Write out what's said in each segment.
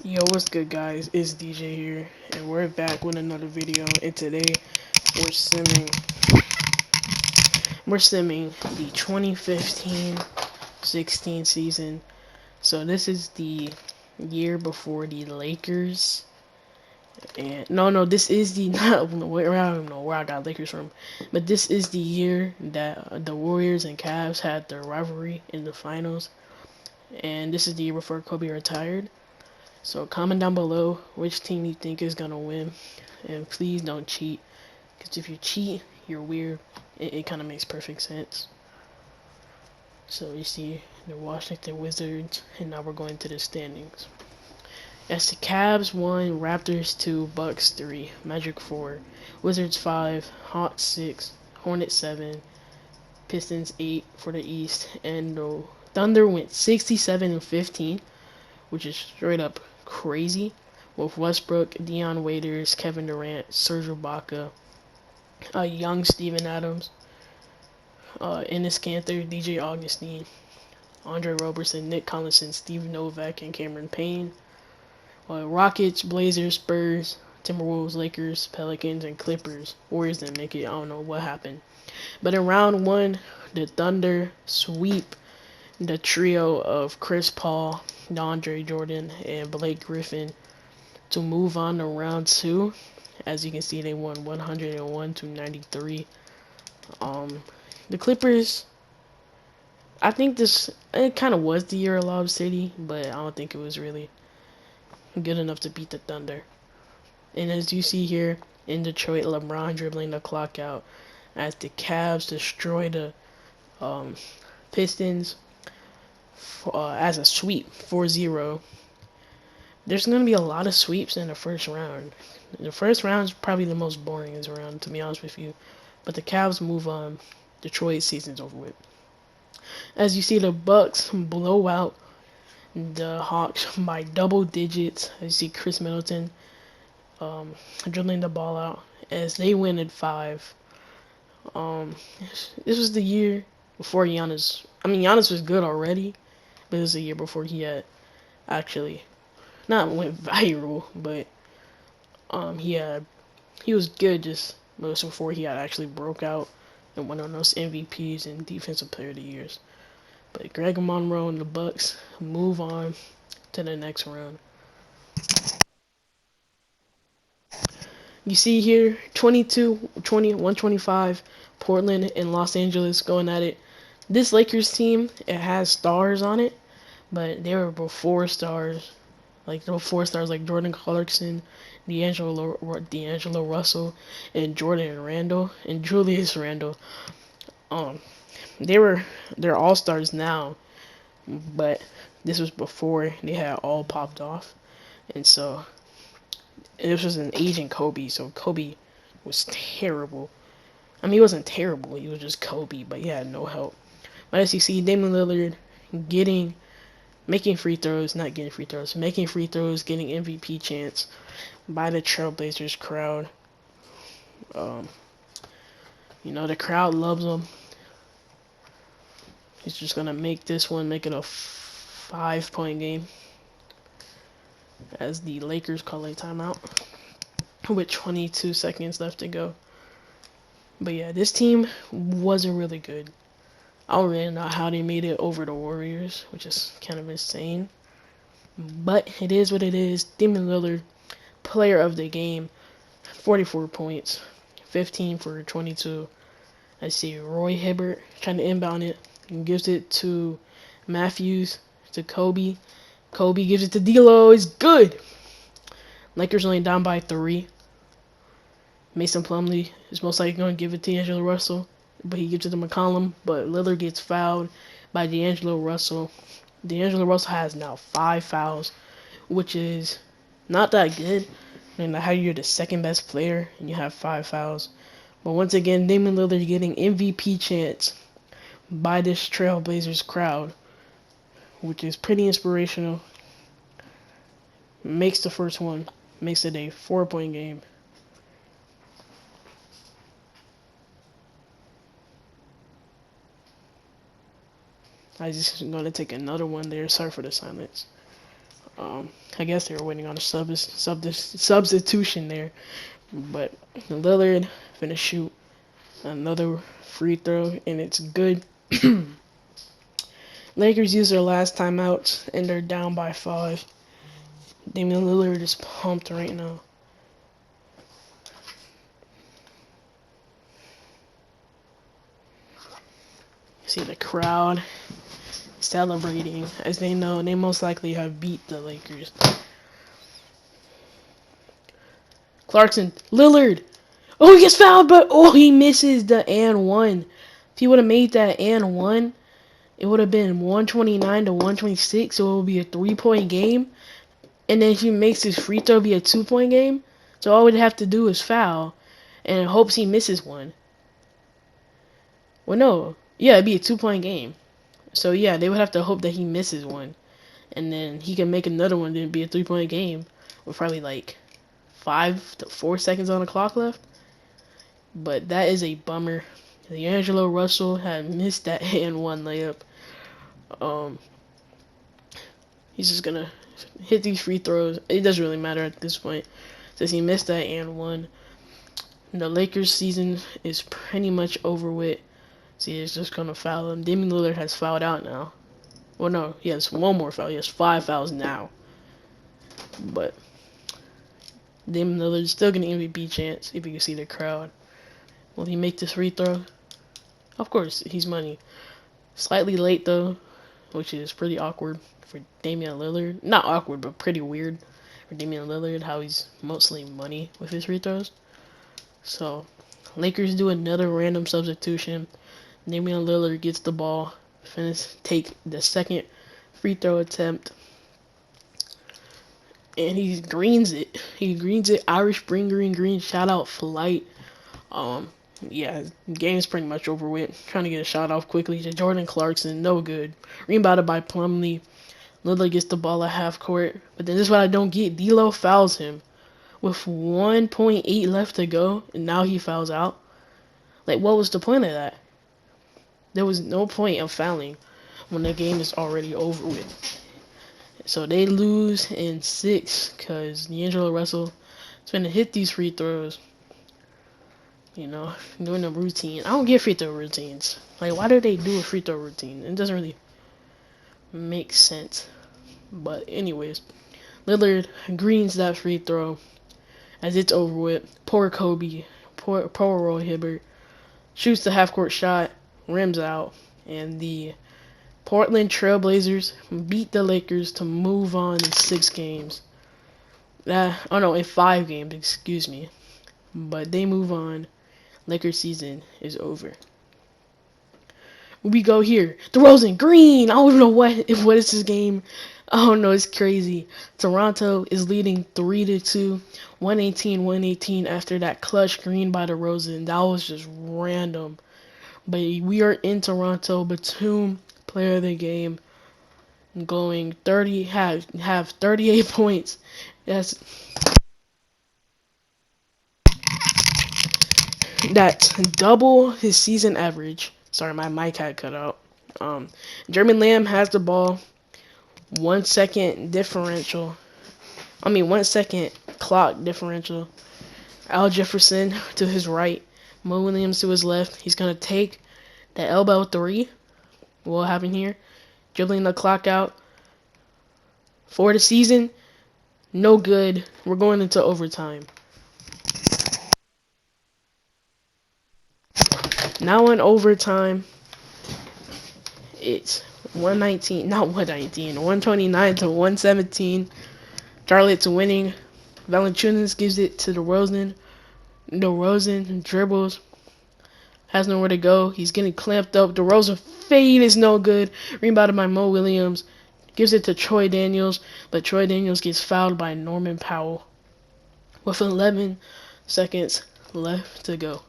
Yo, what's good, guys? It's DJ here, and we're back with another video. And today, we're simming the 2015-16 season. So this is the year before the Lakers. And no, this is the not where I don't know where I got Lakers from, but this is the year that the Warriors and Cavs had their rivalry in the finals, and this is the year before Kobe retired. So comment down below which team you think is gonna win, and please don't cheat, because if you cheat, you're weird. It kind of makes perfect sense. So you see the Washington Wizards, and now we're going to the standings. As the Cavs 1, Raptors 2, Bucks 3, Magic 4, Wizards 5, Hawks 6, Hornets 7, Pistons 8 for the East, and the Thunder went 67-15, which is straight up crazy, with Westbrook, Dion Waiters, Kevin Durant, Serge Ibaka, young Steven Adams, Enes Kanter, DJ Augustine, Andre Roberson, Nick Collison, Steve Novak, and Cameron Payne. Rockets, Blazers, Spurs, Timberwolves, Lakers, Pelicans, and Clippers. Warriors didn't make it. I don't know what happened. But in round one, the Thunder sweep the trio of Chris Paul, DeAndre Jordan, and Blake Griffin to move on to round two. As you can see, they won 101-93. The Clippers, I think it kind of was the year of Lob City, but I don't think it was really good enough to beat the Thunder. And as you see here in Detroit, LeBron dribbling the clock out as the Cavs destroy the Pistons as a sweep 4-0. There's going to be a lot of sweeps in the first round. The first round is probably the most boring round, to be honest with you. But the Cavs move on. Detroit season's over with. As you see, the Bucks blow out the Hawks by double digits. As you see Chris Middleton dribbling the ball out as they win at 5. This was the year before Giannis. I mean, Giannis was good already, but it was the year before he had actually not went viral, but he was good just most before he had actually broke out and went on those MVPs and Defensive Player of the Years. But Greg Monroe and the Bucks move on to the next round. You see here 125, Portland and Los Angeles going at it. This Lakers team, it has stars on it, but they were before stars. Like there were 4 stars like Jordan Clarkson, D'Angelo Russell, and Jordan Randall and Julius Randle. Um, they're all stars now, but this was before they had all popped off, and so this was an aging Kobe. So Kobe was terrible. I mean, he wasn't terrible. He was just Kobe, but he had no help. But as you see, Damian Lillard getting making free throws, not getting free throws, making free throws, getting MVP chance by the Trailblazers crowd. Um, the crowd loves him. He's just gonna make this one, make it a 5-point game. As the Lakers call a timeout with 22 seconds left to go. But yeah, this team wasn't really good. I don't really know how they made it over the Warriors, which is kind of insane. But it is what it is. Damian Lillard, player of the game, 44 points, 15 for 22. I see Roy Hibbert trying to inbound it and gives it to Matthews, to Kobe. Kobe gives it to D'Lo. It's good. Lakers only down by 3. Mason Plumlee is most likely going to give it to D'Angelo Russell, but he gives it to McCollum. But Lillard gets fouled by D'Angelo Russell. D'Angelo Russell has now 5 fouls, which is not that good. I mean, how you're the second best player and you have 5 fouls. But once again, Damian Lillard getting MVP chance by this Trailblazers crowd, which is pretty inspirational. Makes the first one, makes it a 4-point game. I just going to take another one there. Sorry for the silence. I guess they were waiting on a substitution there. But Lillard finna shoot another free throw, and it's good. Lakers use their last timeout, and they're down by 5. Damian Lillard is pumped right now. See the crowd celebrating as they know they most likely have beat the Lakers. Clarkson, Lillard. Oh, he gets fouled, but he misses the and one. If he would have made that and one, it would have been 129 to 126, so it would be a 3-point game. And then if he makes his free throw, be a 2-point game. So all we'd have to do is foul, and hopes he misses one. Well, no, yeah, it'd be a 2-point game. So yeah, they would have to hope that he misses one, and then he can make another one. Then it'd be a 3-point game with probably like 5 to 4 seconds on the clock left. But that is a bummer. D'Angelo Russell had missed that and one layup. He's just gonna hit these free throws. It doesn't really matter at this point, since he missed that and one. The Lakers season is pretty much over with. See, it's just gonna foul him. Damian Lillard has fouled out now. Well, no, he has one more foul. He has 5 fouls now. But Damian Lillard's still getting an MVP chance if you can see the crowd. Will he make this free throw? Of course, he's money. Slightly late though, which is pretty awkward for Damian Lillard. Not awkward, but pretty weird for Damian Lillard, how he's mostly money with his free throws. So, Lakers do another random substitution. Damian Lillard gets the ball, take the second free throw attempt, and he greens it. Irish Spring Green. Shout out Flight. Yeah, game's pretty much over with. Trying to get a shot off quickly to Jordan Clarkson, no good. Rebounded by Plumlee. Lillard gets the ball at half court, but then this is what I don't get. D'Lo fouls him with 1.8 left to go, and now he fouls out. Like, what was the point of that? There was no point of fouling when the game is already over with. So they lose in 6 because D'Angelo Russell is going to hit these free throws. You know, doing a routine. I don't get free throw routines. Like, why do they do a free throw routine? It doesn't really make sense. But anyways, Lillard greens that free throw as it's over with. Poor Kobe. Poor Roy Hibbert. Shoots the half-court shot. Rims out. And the Portland Trailblazers beat the Lakers to move on in 6 games. In 5 games, excuse me. But they move on. Lakers season is over. We go here. DeRozan, Green. I don't even know what is this game. I don't know. It's crazy. Toronto is leading 3-2, 118 after that clutch green by DeRozan. That was just random. But we are in Toronto. Batum, player of the game, going 38 points. That's double his season average. Sorry, my mic had cut out. Jeremy Lamb has the ball. 1 second differential. 1 second clock differential. Al Jefferson to his right. Mo Williams to his left. He's going to take the elbow 3. What will happen here? Dribbling the clock out. For the season, no good. We're going into overtime. Now in overtime, it's 129 to 117. Charlotte's winning. Valanciunas gives it to DeRozan. DeRozan dribbles. Has nowhere to go. He's getting clamped up. DeRozan fade is no good. Rebounded by Mo Williams. Gives it to Troy Daniels. But Troy Daniels gets fouled by Norman Powell. With 11 seconds left to go.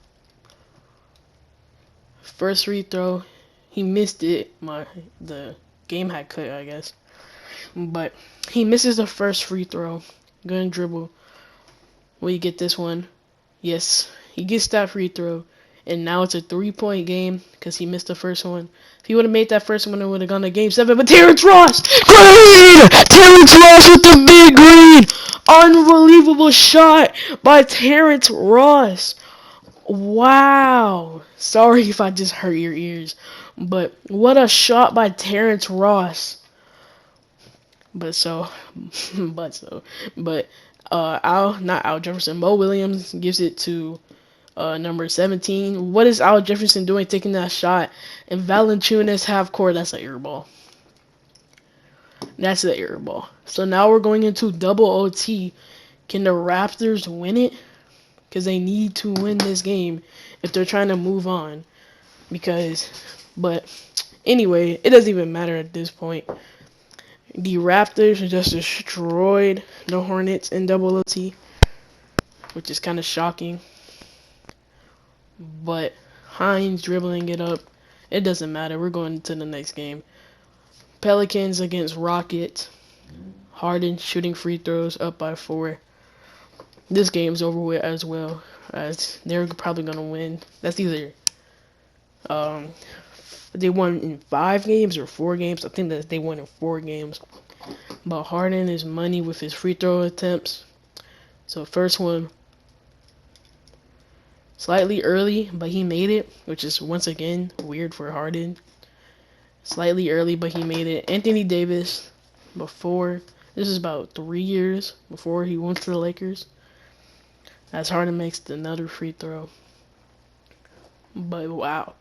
First free throw, he missed it. The game had cut, I guess. But he misses the first free throw. Gonna dribble. Will you get this one? Yes, he gets that free throw. And now it's a 3-point game because he missed the first one. If he would have made that first one, it would have gone to game 7. But Terrence Ross! Green! Terrence Ross with the big green! Unbelievable shot by Terrence Ross. Wow. Sorry if I just hurt your ears. But what a shot by Terrence Ross. But so, but so, but not Al Jefferson. Mo Williams gives it to number 17. What is Al Jefferson doing taking that shot? And Valanciunas half court. That's an air ball. That's an air ball. So now we're going into double OT. Can the Raptors win it? Because they need to win this game if they're trying to move on. But anyway, it doesn't even matter at this point. The Raptors just destroyed the Hornets in double OT, which is kind of shocking. But Hines dribbling it up. It doesn't matter. We're going to the next game. Pelicans against Rockets. Harden shooting free throws up by 4. This game's over with as well, as they're probably going to win. That's either they won in 5 games or 4 games. I think that they won in 4 games. But Harden is money with his free throw attempts. So first one, slightly early, but he made it, which is once again weird for Harden. Slightly early, but he made it. Anthony Davis, this is about 3 years before he went to the Lakers, as Harden makes another free throw. But wow,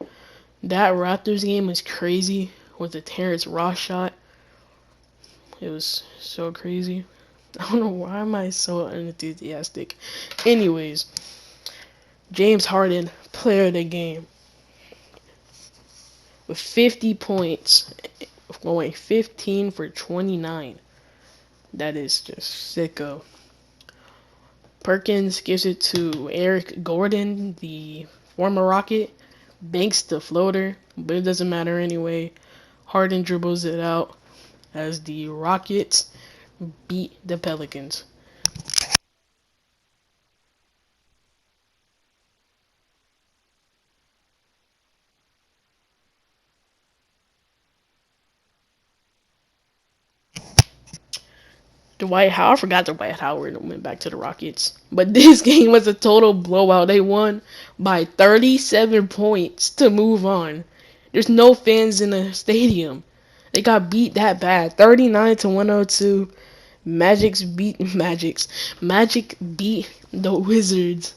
that Raptors game was crazy with the Terrence Ross shot. It was so crazy. I don't know why am I so unenthusiastic. Anyways, James Harden, player of the game, with 50 points, going 15 for 29. That is just sicko. Perkins gives it to Eric Gordon, the former Rocket. Banks the floater, but it doesn't matter anyway. Harden dribbles it out as the Rockets beat the Pelicans. I forgot Dwight Howard went back to the Rockets. But this game was a total blowout. They won by 37 points to move on. There's no fans in the stadium. They got beat that bad. 39 to 102. Magic beat the Wizards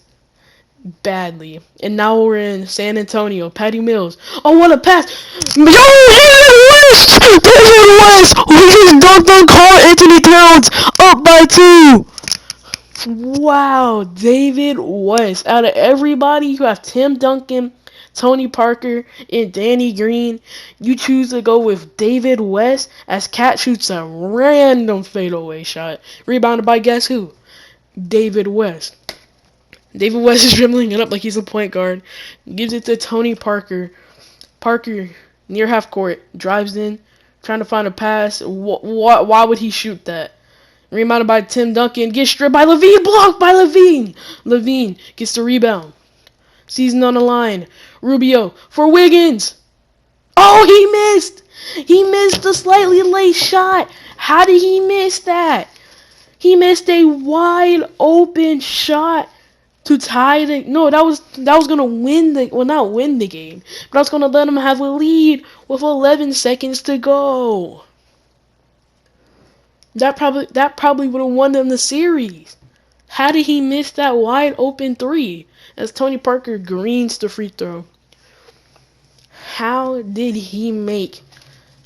badly. And now we're in San Antonio. Patty Mills. Oh, what a pass. Yo, David West! David West! We just dunked on Karl Anthony Towns up by 2. Wow, David West. Out of everybody, you have Tim Duncan, Tony Parker, and Danny Green. You choose to go with David West as Cat shoots a random fadeaway shot. Rebounded by guess who? David West. David West is dribbling it up like he's a point guard. Gives it to Tony Parker. Parker, near half court, drives in, trying to find a pass. Why would he shoot that? Rebounded by Tim Duncan. Gets stripped by Levine. Blocked by Levine. Levine gets the rebound. Season on the line. Rubio for Wiggins. Oh, he missed. He missed a slightly late shot. How did he miss that? He missed a wide open shot to tie the that was gonna win not win the game, but I was gonna let him have a lead with 11 seconds to go. That probably would have won them the series. How did he miss that wide open 3 as Tony Parker greens the free throw? How did he miss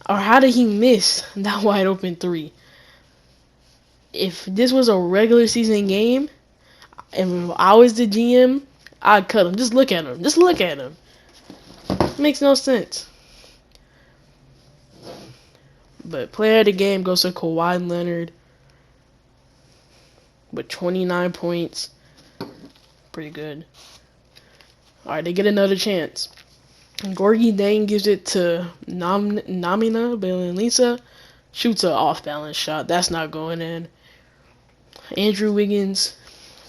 that wide open 3? If this was a regular season game, and if I was the GM, I'd cut him. Just look at him. It makes no sense. But player of the game goes to Kawhi Leonard with 29 points. Pretty good. Alright, they get another chance. Gorgie Dane gives it to Namina Bjelica. Shoots an off-balance shot. That's not going in. Andrew Wiggins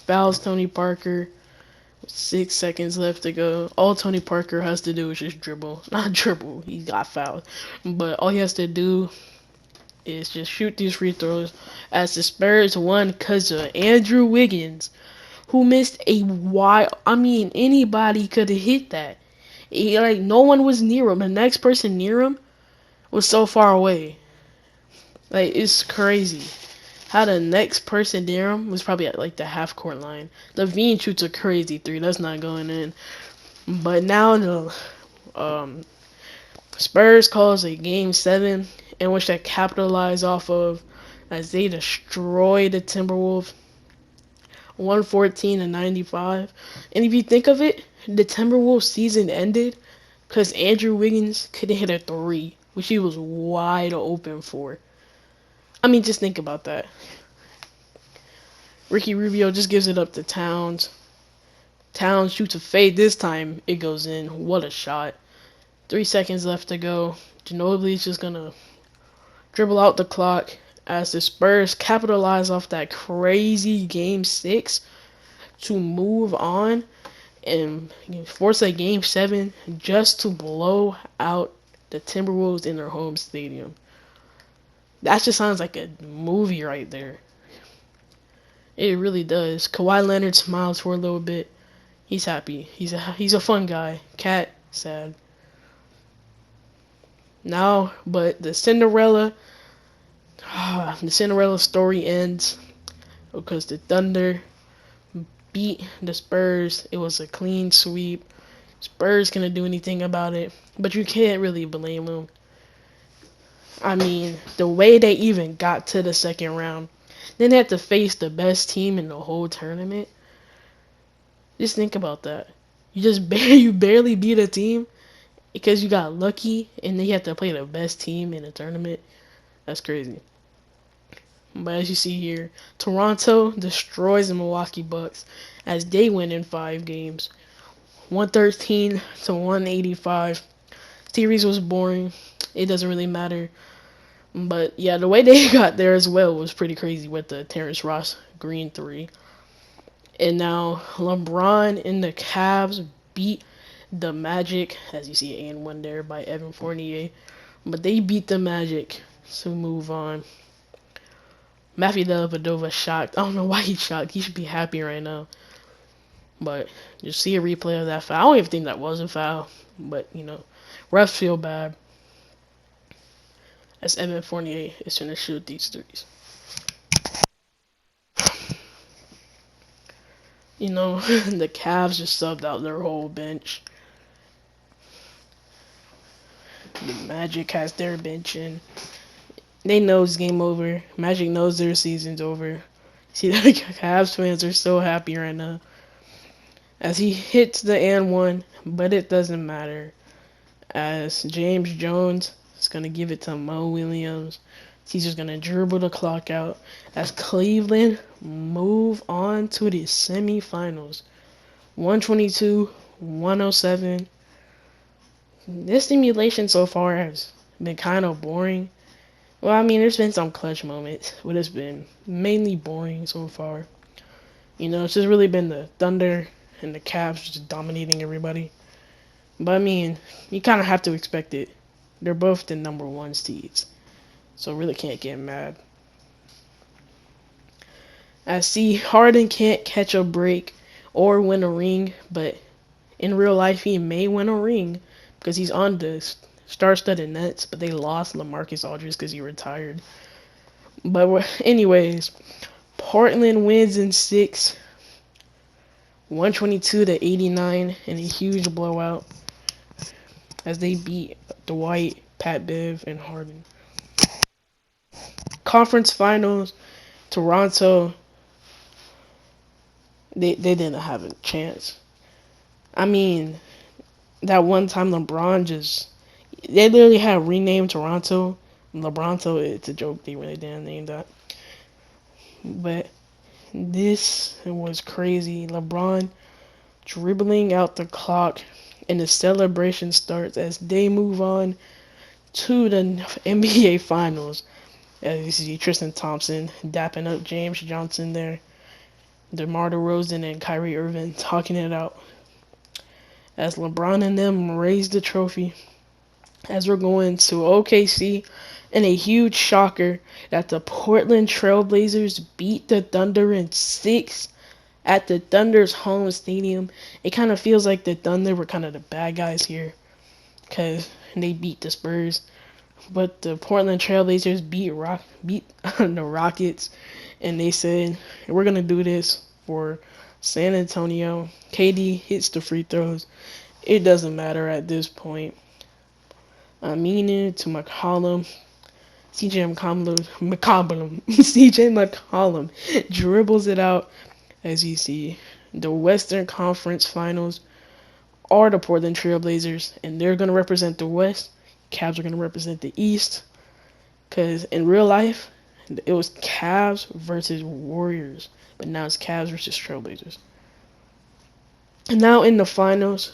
fouls Tony Parker. 6 seconds left to go. All Tony Parker has to do is just dribble. Not dribble, he got fouled. But all he has to do is just shoot these free throws as the Spurs won because of Andrew Wiggins, who missed a wide. I mean, anybody could have hit that. Like, no one was near him. The next person near him was so far away. Like, it's crazy. How the next person near him was probably at like the half court line. Levine shoots a crazy three. That's not going in. But now the um, Spurs calls a game 7 in which they capitalize off of as they destroy the Timberwolves 114 to 95. And if you think of it, the Timberwolves season ended because Andrew Wiggins couldn't hit a three, which he was wide open for. I mean, just think about that. Ricky Rubio just gives it up to Towns. Towns shoots a fade. This time it goes in. What a shot. 3 seconds left to go. Ginobili's just gonna dribble out the clock as the Spurs capitalize off that crazy game 6 to move on and force a game 7 just to blow out the Timberwolves in their home stadium. That just sounds like a movie right there. It really does. Kawhi Leonard smiles for a little bit. He's happy. He's a fun guy. Cat sad. Now, but the Cinderella story ends because the Thunder beat the Spurs. It was a clean sweep. Spurs couldn't do anything about it, but you can't really blame them. I mean, the way they even got to the second round, then they had to face the best team in the whole tournament. Just think about that. You barely beat a team because you got lucky, and they had to play the best team in the tournament. That's crazy. But as you see here, Toronto destroys the Milwaukee Bucks as they win in 5 games, 113 to 185. Series was boring. It doesn't really matter. But yeah, the way they got there as well was pretty crazy with the Terrence Ross Green three. And now LeBron and the Cavs beat the Magic, as you see and 1 there by Evan Fournier. But they beat the Magic to move on. Matthew Dellavedova shocked. I don't know why he's shocked. He should be happy right now. But you see a replay of that foul. I don't even think that was a foul. But, refs feel bad. As Evan Fournier is trying to shoot these threes. The Cavs just subbed out their whole bench. The Magic has their bench in. They know it's game over. Magic knows their season's over. See, the Cavs fans are so happy right now. As he hits the and 1, but it doesn't matter. As James Jones is going to give it to Mo Williams. He's just going to dribble the clock out. As Cleveland move on to the semifinals. 122-107. This simulation so far has been kind of boring. Well, I mean, there's been some clutch moments, but it's been mainly boring so far. It's just really been the Thunder and the Cavs just dominating everybody. But, I mean, you kind of have to expect it. They're both the number 1 seeds, so really can't get mad. I see Harden can't catch a break or win a ring, but in real life he may win a ring because he's on the star-studded Nets, but they lost LaMarcus Aldridge because he retired. But anyways, Portland wins in 6, 122-89 in a huge blowout as they beat Dwight, Pat Bev, and Harden. Conference Finals, Toronto, they didn't have a chance. I mean, that one time they literally had renamed Toronto. LeBronto, it's a joke, they really didn't name that. But this was crazy. LeBron dribbling out the clock, and the celebration starts as they move on to the NBA Finals. As you see Tristan Thompson dapping up James Johnson there. DeMar DeRozan and Kyrie Irving talking it out as LeBron and them raise the trophy. As we're going to OKC, and a huge shocker that the Portland Trailblazers beat the Thunder in 6 at the Thunder's home stadium. It kind of feels like the Thunder were kind of the bad guys here because they beat the Spurs, but the Portland Trailblazers beat the Rockets, and they said we're gonna do this for San Antonio. KD hits the free throws. It doesn't matter at this point. Aminu to McCollum. CJ CJ McCollum dribbles it out. As you see, the Western Conference Finals are the Portland Trailblazers, and they're going to represent the West. Cavs are going to represent the East. Because in real life, it was Cavs versus Warriors, but now it's Cavs versus Trailblazers. And now in the finals,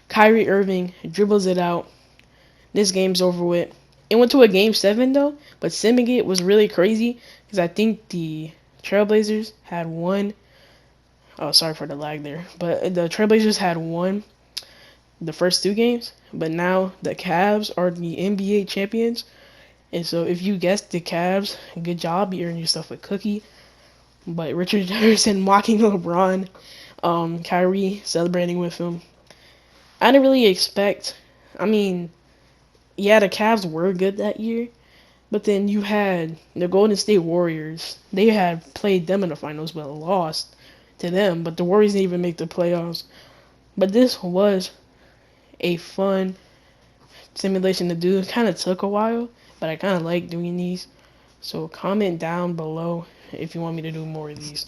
Kyrie Irving dribbles it out. This game's over with. It went to a game 7 though, but simming it was really crazy because I think the Trailblazers had won. Oh, sorry for the lag there, but the Trailblazers had won the first 2 games, but now the Cavs are the NBA champions. And so if you guessed the Cavs, good job, you earned yourself a cookie. But Richard Jefferson mocking LeBron, Kyrie celebrating with him. I didn't really expect. I mean, yeah, the Cavs were good that year, but then you had the Golden State Warriors. They had played them in the finals, but lost to them. But the Warriors didn't even make the playoffs. But this was a fun simulation to do. It kind of took a while, but I kind of like doing these. So comment down below if you want me to do more of these.